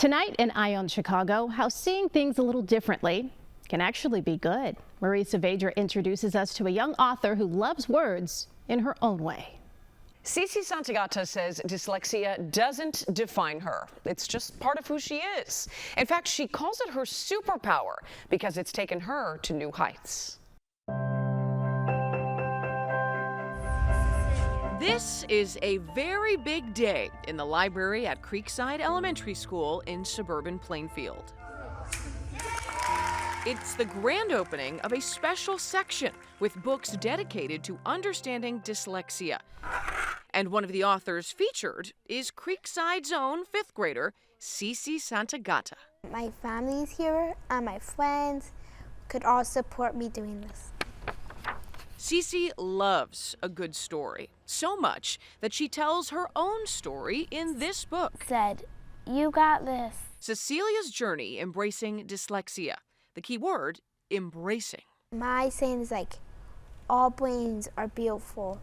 Tonight in Eye on Chicago, how seeing things a little differently can actually be good. Marie Saavedra introduces us to a young author who loves words in her own way. CC Santagata says dyslexia doesn't define her. It's just part of who she is. In fact, she calls it her superpower because it's taken her to new heights. This is a very big day in the library at Creekside Elementary School in suburban Plainfield. It's the grand opening of a special section with books dedicated to understanding dyslexia. And one of the authors featured is Creekside's own fifth grader, CC Santagata. My family's here and my friends could all support me doing this. CC loves a good story, so much that she tells her own story in this book. Said, "You got this." Cecilia's journey embracing dyslexia. The key word, embracing. My saying is like, all brains are beautiful.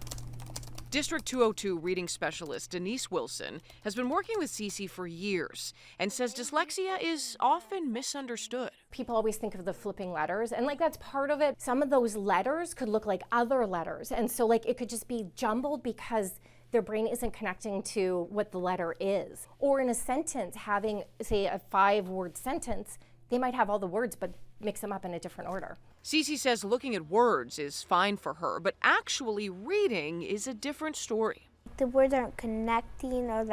District 202 reading specialist Denise Wilson has been working with CC for years and says dyslexia is often misunderstood. People always think of the flipping letters, and that's part of it. Some of those letters could look like other letters, and so it could just be jumbled because their brain isn't connecting to what the letter is. Or in a sentence, having, say, a 5-word sentence, they might have all the words but mix them up in a different order. CC says looking at words is fine for her, but actually reading is a different story. The words aren't connecting or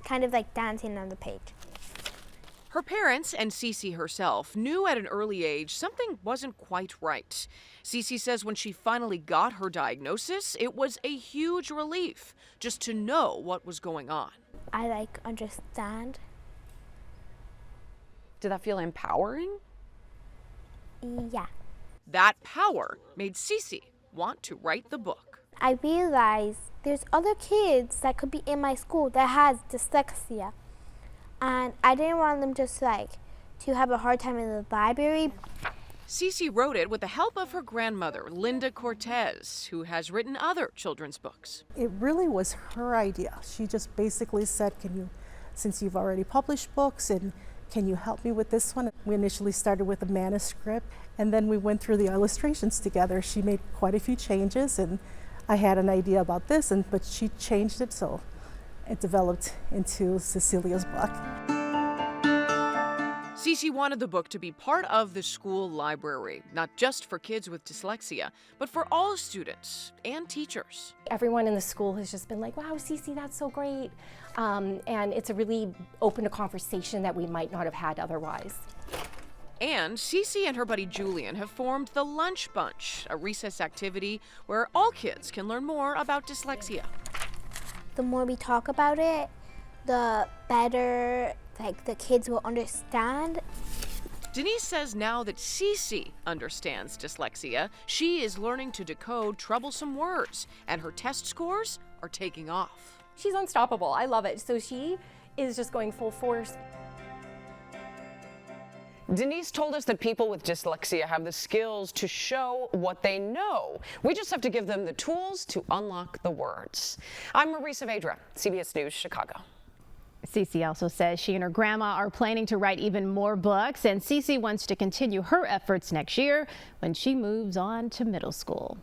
kind of dancing on the page. Her parents and CC herself knew at an early age something wasn't quite right. CC says when she finally got her diagnosis, it was a huge relief just to know what was going on. I understand. Did that feel empowering? Yeah. That power made CC want to write the book. I realized there's other kids that could be in my school that has dyslexia. And I didn't want them just to have a hard time in the library. CC wrote it with the help of her grandmother, Linda Cortez, who has written other children's books. It really was her idea. She just basically said, since you've already published books, and can you help me with this one? We initially started with a manuscript, and then we went through the illustrations together. She made quite a few changes, and I had an idea about this, but she changed it, so it developed into Cecilia's book. CC wanted the book to be part of the school library, not just for kids with dyslexia, but for all students and teachers. Everyone in the school has just been like, wow, CC, that's so great. And it's a really open to conversation that we might not have had otherwise. And CC and her buddy Julian have formed the Lunch Bunch, a recess activity where all kids can learn more about dyslexia. The more we talk about it, the better the kids will understand. Denise says now that CC understands dyslexia, she is learning to decode troublesome words, and her test scores are taking off. She's unstoppable. I love it. So she is just going full force. Denise told us that people with dyslexia have the skills to show what they know. We just have to give them the tools to unlock the words. I'm Marie Saavedra, CBS News, Chicago. CC also says she and her grandma are planning to write even more books, and CC wants to continue her efforts next year when she moves on to middle school.